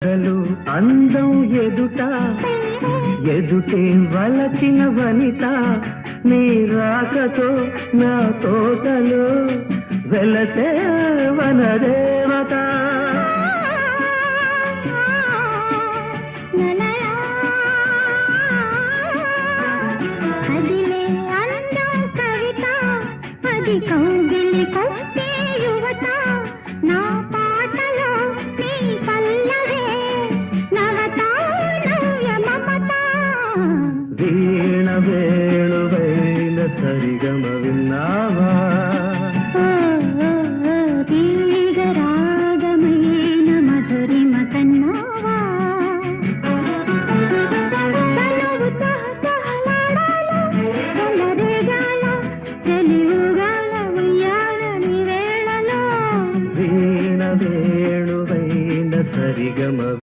కలలు అందం ఎదుట ఎదుటే వలచిన వనిత నీ రాకతో నా తోటలో వెలసే వనదేవత అదిలే అందం కవిత అది కౌగిలి కొట్టే యువత నా పాటలో నీ పల్లవే నవత నవ్య మమత వీణ వేణువైన సరిగమ విన్నా